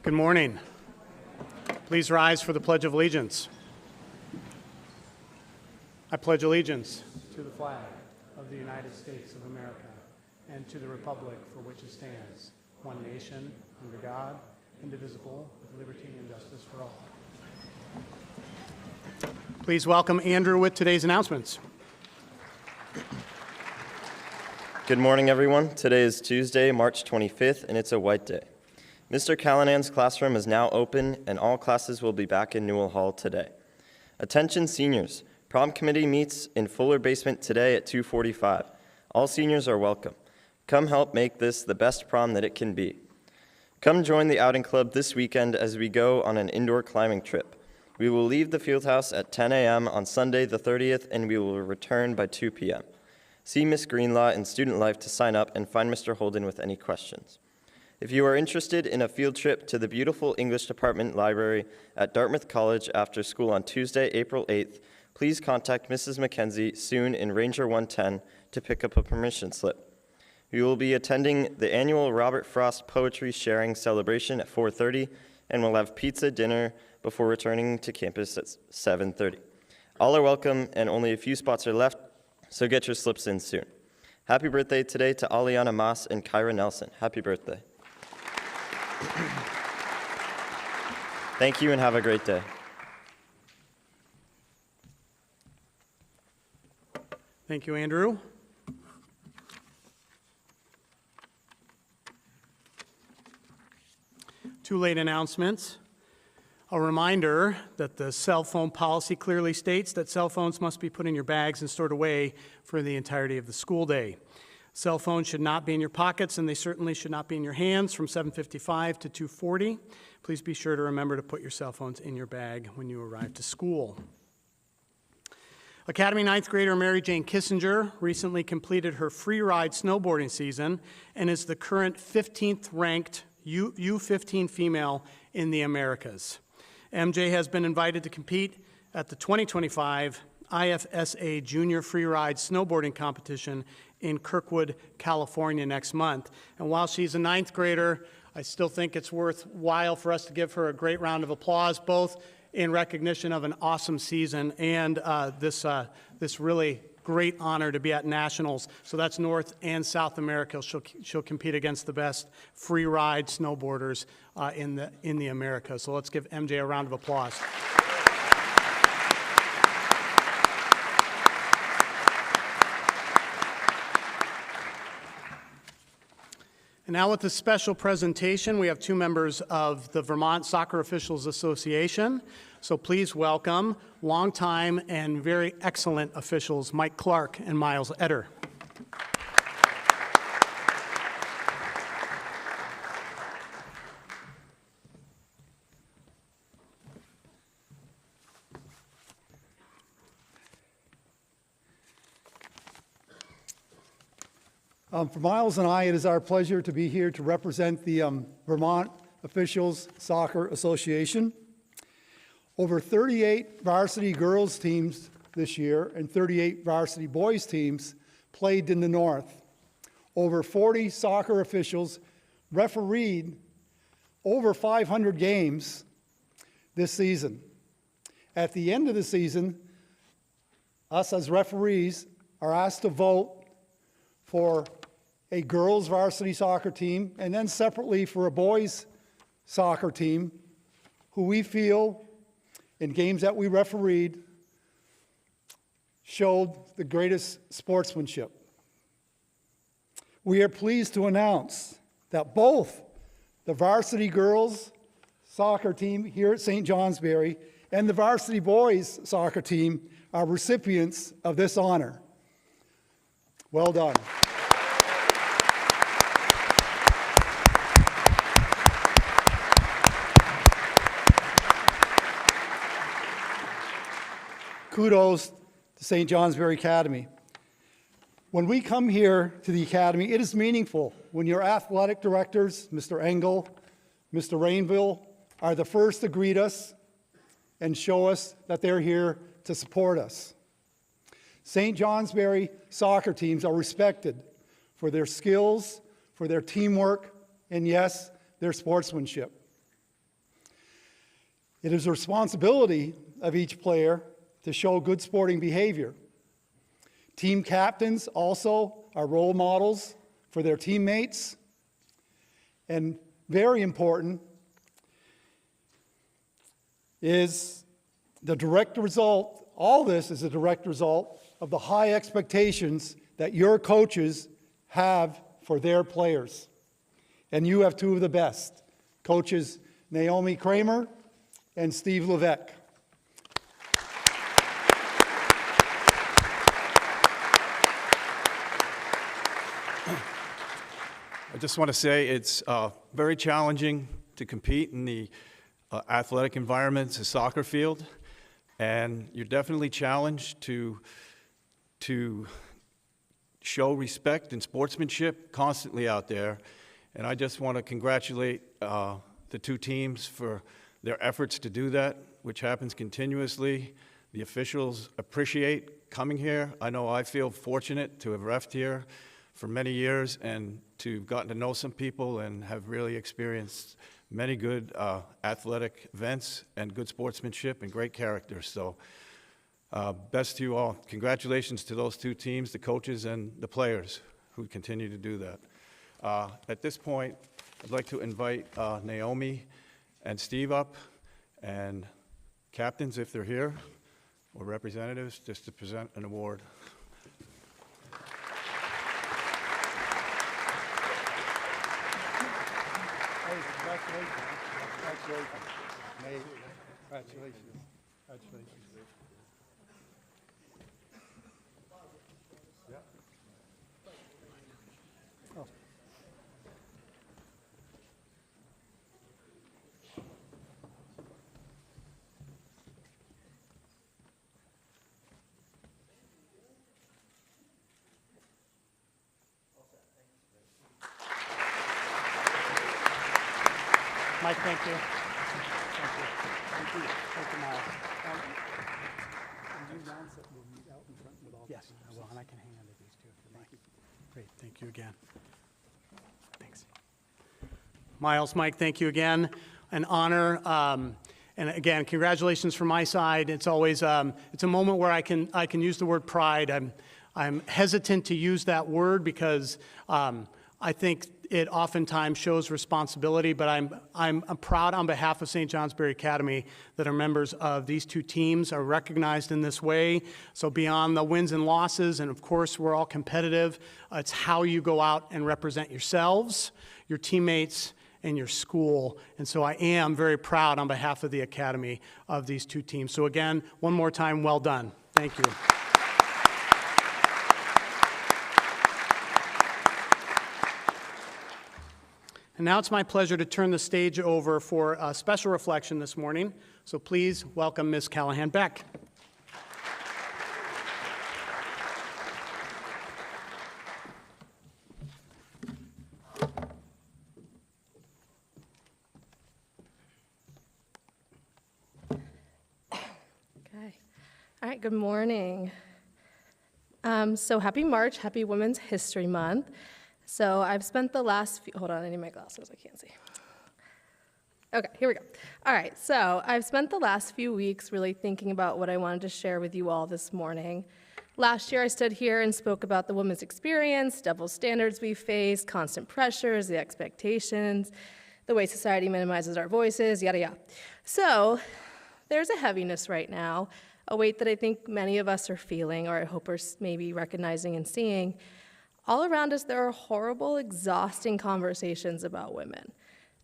Good morning. Please rise for the Pledge of Allegiance. I pledge allegiance to the flag of the United States of America and to the republic for which it stands, one nation, under God, indivisible, with liberty and justice for all. Please welcome Andrew with today's announcements. Good morning, everyone. Today is Tuesday, March 25th, and it's a white day. Mr. Callinan's classroom is now open, and all classes will be back in Newell Hall today. Attention seniors, prom committee meets in Fuller Basement today at 2:45. All seniors are welcome. Come help make this the best prom that it can be. Come join the outing club this weekend as we go on an indoor climbing trip. We will leave the field house at 10 a.m. on Sunday the 30th, and we will return by 2 p.m. See Ms. Greenlaw in Student Life to sign up and find Mr. Holden with any questions. If you are interested in a field trip to the beautiful English Department Library at Dartmouth College after school on Tuesday, April 8th, please contact Mrs. McKenzie soon in Ranger 110 to pick up a permission slip. We will be attending the annual Robert Frost Poetry Sharing Celebration at 4:30, and we'll have pizza dinner before returning to campus at 7:30. All are welcome, and only a few spots are left, so get your slips in soon. Happy birthday today to Aliana Maas and Kyra Nelson. Happy birthday. Thank you and have a great day. Thank you, Andrew. Two late announcements. A reminder that the cell phone policy clearly states that cell phones must be put in your bags and stored away for the entirety of the school day. Cell phones should not be in your pockets, and they certainly should not be in your hands from 7:55 to 2:40. Please be sure to remember to put your cell phones in your bag when you arrive to school. Academy ninth grader Mary Jane Kissinger recently completed her free ride snowboarding season and is the current 15th ranked U15 female in the Americas. MJ has been invited to compete at the 2025 IFSA Junior Freeride Snowboarding Competition in Kirkwood, California next month. And while she's a ninth grader, I still think it's worthwhile for us to give her a great round of applause, both in recognition of an awesome season and this really great honor to be at Nationals. So that's North and South America. She'll compete against the best free ride snowboarders in the Americas. So let's give MJ a round of applause. And now with the special presentation, we have two members of the Vermont Soccer Officials Association. So please welcome longtime and very excellent officials Mike Clark and Miles Etter. For Miles and I, it is our pleasure to be here to represent the Vermont Officials Soccer Association. Over 38 varsity girls teams this year and 38 varsity boys teams played in the North. Over 40 soccer officials refereed over 500 games this season. At the end of the season, us as referees are asked to vote for a girls varsity soccer team, and then separately for a boys soccer team who we feel in games that we refereed showed the greatest sportsmanship. We are pleased to announce that both the varsity girls soccer team here at St. Johnsbury and the varsity boys soccer team are recipients of this honor. Well done. Kudos to St. Johnsbury Academy. When we come here to the Academy, it is meaningful when your athletic directors, Mr. Engel, Mr. Rainville, are the first to greet us and show us that they're here to support us. St. Johnsbury soccer teams are respected for their skills, for their teamwork, and yes, their sportsmanship. It is the responsibility of each player to show good sporting behavior. Team captains also are role models for their teammates. And very important is the direct result, all this is a direct result of the high expectations that your coaches have for their players. And you have two of the best, coaches Naomi Kramer and Steve Levesque. I just want to say it's very challenging to compete in the athletic environments, a soccer field, and you're definitely challenged to show respect and sportsmanship constantly out there. And I just want to congratulate the two teams for their efforts to do that, which happens continuously. The officials appreciate coming here. I know I feel fortunate to have reffed here for many years and to have gotten to know some people and have really experienced many good athletic events and good sportsmanship and great character. So best to you all. Congratulations to those two teams, the coaches and the players who continue to do that. At this point, I'd like to invite Naomi and Steve up, and captains, if they're here, or representatives, just to present an award. Congratulations. Mike, thank you. Thank you. Thank you. Thank you, Miles. Yes, I will, and I can hang on to these two if you like. Great, thank you again. Thanks. Miles, Mike, thank you again. An honor. And again, congratulations from my side. It's always it's a moment where I can use the word pride. I'm hesitant to use that word because I think it oftentimes shows responsibility, but I'm proud on behalf of St. Johnsbury Academy that our members of these two teams are recognized in this way. So beyond the wins and losses, and of course we're all competitive, it's how you go out and represent yourselves, your teammates, and your school. And so I am very proud on behalf of the Academy of these two teams. So again, one more time, well done. Thank you. And now it's my pleasure to turn the stage over for a special reflection this morning. So please welcome Ms. Callahan Beck. Okay. All right, good morning. So happy March, happy Women's History Month. So I've spent the last few, hold on, I need my glasses, I can't see. Okay, here we go. All right, so I've spent the last few weeks really thinking about what I wanted to share with you all this morning. Last year I stood here and spoke about the women's experience, double standards we face, constant pressures, the expectations, the way society minimizes our voices, yada yada. So there's a heaviness right now, a weight that I think many of us are feeling, or I hope are maybe recognizing and seeing. All around us, there are horrible, exhausting conversations about women.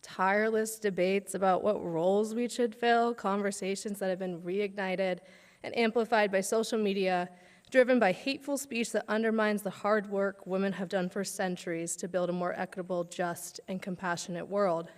Tireless debates about what roles we should fill, conversations that have been reignited and amplified by social media, driven by hateful speech that undermines the hard work women have done for centuries to build a more equitable, just, and compassionate world.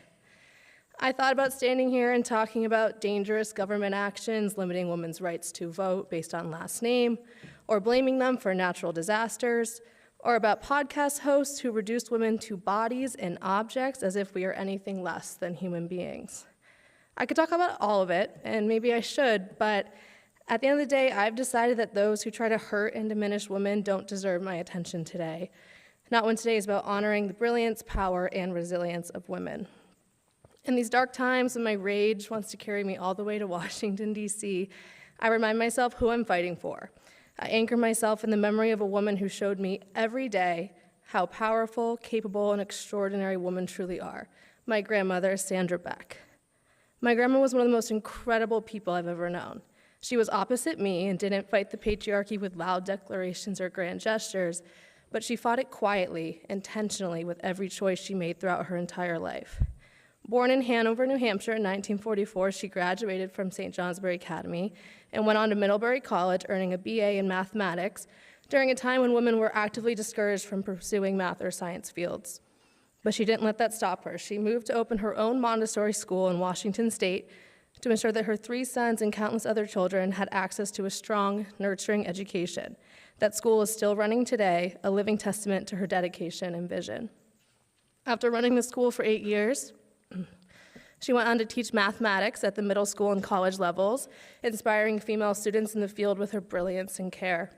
I thought about standing here and talking about dangerous government actions limiting women's rights to vote based on last name, or blaming them for natural disasters, or about podcast hosts who reduce women to bodies and objects as if we are anything less than human beings. I could talk about all of it, and maybe I should, but at the end of the day, I've decided that those who try to hurt and diminish women don't deserve my attention today. Not when today is about honoring the brilliance, power, and resilience of women. In these dark times when my rage wants to carry me all the way to Washington, D.C., I remind myself who I'm fighting for. I anchor myself in the memory of a woman who showed me every day how powerful, capable, and extraordinary women truly are. My grandmother, Sandra Beck. My grandma was one of the most incredible people I've ever known. She was opposite me and didn't fight the patriarchy with loud declarations or grand gestures, but she fought it quietly, intentionally, with every choice she made throughout her entire life. Born in Hanover, New Hampshire in 1944, she graduated from St. Johnsbury Academy and went on to Middlebury College, earning a BA in mathematics during a time when women were actively discouraged from pursuing math or science fields. But she didn't let that stop her. She moved to open her own Montessori school in Washington State to ensure that her 3 sons and countless other children had access to a strong, nurturing education. That school is still running today, a living testament to her dedication and vision. After running the school for 8 years, she went on to teach mathematics at the middle school and college levels, inspiring female students in the field with her brilliance and care.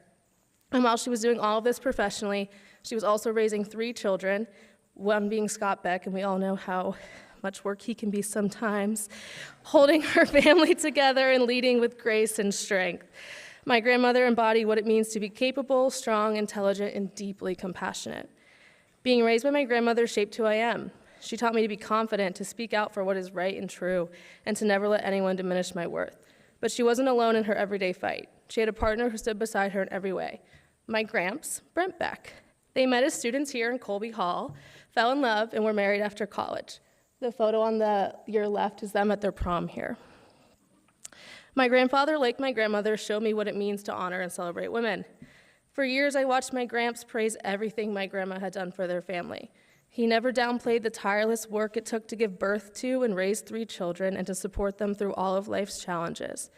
And while she was doing all of this professionally, she was also raising 3 children, one being Scott Beck, and we all know how much work he can be sometimes, holding her family together and leading with grace and strength. My grandmother embodied what it means to be capable, strong, intelligent, and deeply compassionate. Being raised by my grandmother shaped who I am. She taught me to be confident, to speak out for what is right and true, and to never let anyone diminish my worth. But she wasn't alone in her everyday fight. She had a partner who stood beside her in every way. My gramps, Brent Beck. They met as students here in Colby Hall, fell in love, and were married after college. The photo on your left is them at their prom here. My grandfather, like my grandmother, showed me what it means to honor and celebrate women. For years, I watched my gramps praise everything my grandma had done for their family. He never downplayed the tireless work it took to give birth to and raise 3 children and to support them through all of life's challenges.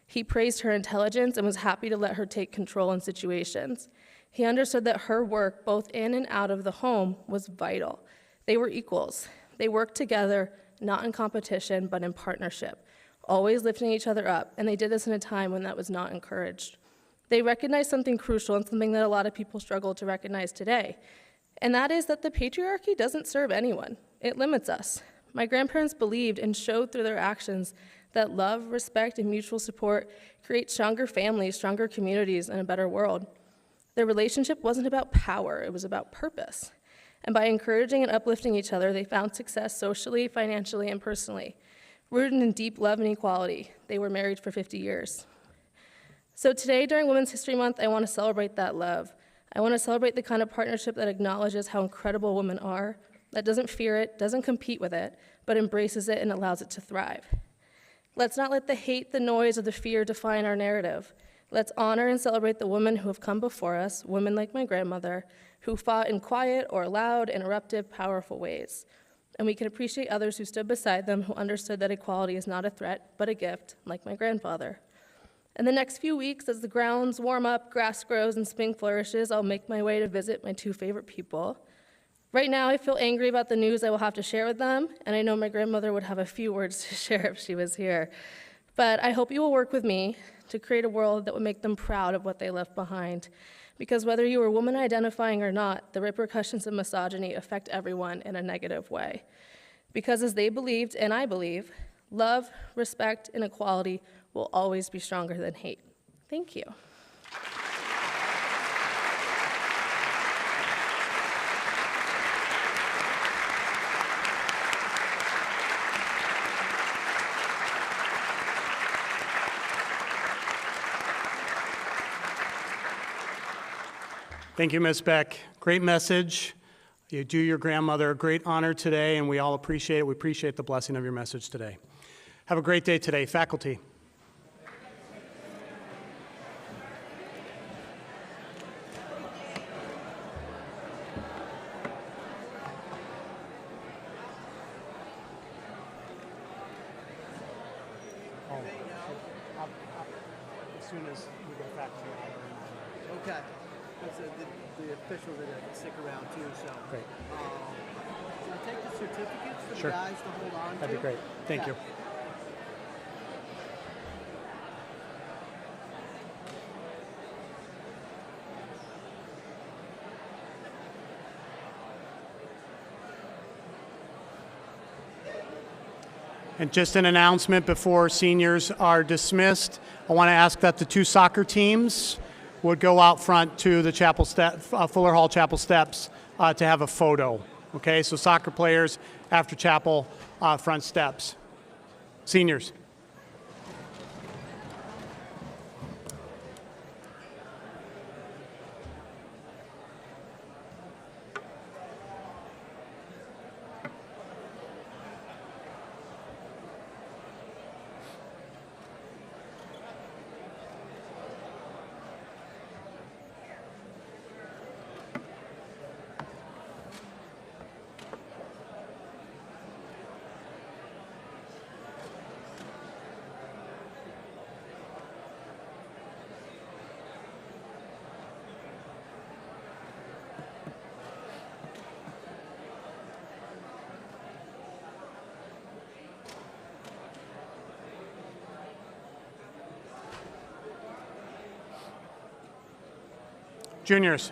He praised her intelligence and was happy to let her take control in situations. He understood that her work, both in and out of the home, was vital. They were equals. They worked together, not in competition, but in partnership, always lifting each other up, and they did this in a time when that was not encouraged. They recognized something crucial and something that a lot of people struggle to recognize today, and that is that the patriarchy doesn't serve anyone. It limits us. My grandparents believed and showed through their actions that love, respect, and mutual support create stronger families, stronger communities, and a better world. Their relationship wasn't about power, it was about purpose. And by encouraging and uplifting each other, they found success socially, financially, and personally. Rooted in deep love and equality, they were married for 50 years. So today, during Women's History Month, I want to celebrate that love. I want to celebrate the kind of partnership that acknowledges how incredible women are, that doesn't fear it, doesn't compete with it, but embraces it and allows it to thrive. Let's not let the hate, the noise, or the fear define our narrative. Let's honor and celebrate the women who have come before us, women like my grandmother, who fought in quiet or loud, interruptive, powerful ways. And we can appreciate others who stood beside them, who understood that equality is not a threat, but a gift, like my grandfather. In the next few weeks, as the grounds warm up, grass grows, and spring flourishes, I'll make my way to visit my 2 favorite people. Right now, I feel angry about the news I will have to share with them, and I know my grandmother would have a few words to share if she was here. But I hope you will work with me to create a world that would make them proud of what they left behind. Because whether you are woman identifying or not, the repercussions of misogyny affect everyone in a negative way. Because as they believed, and I believe, love, respect, and equality will always be stronger than hate. Thank you. Thank you, Ms. Beck. Great message. You do your grandmother a great honor today, and we all appreciate it. We appreciate the blessing of your message today. Have a great day today. Faculty. As soon as we get back to you. Okay. Because the officials are going to stick around too, so. Great. Should I take the certificates for Sure. the guys to hold on to? That'd be great. Thank you. And just an announcement before seniors are dismissed, I want to ask that the two soccer teams would go out front to the Fuller Hall Chapel steps to have a photo. Okay, so soccer players after chapel front steps. Seniors. Juniors.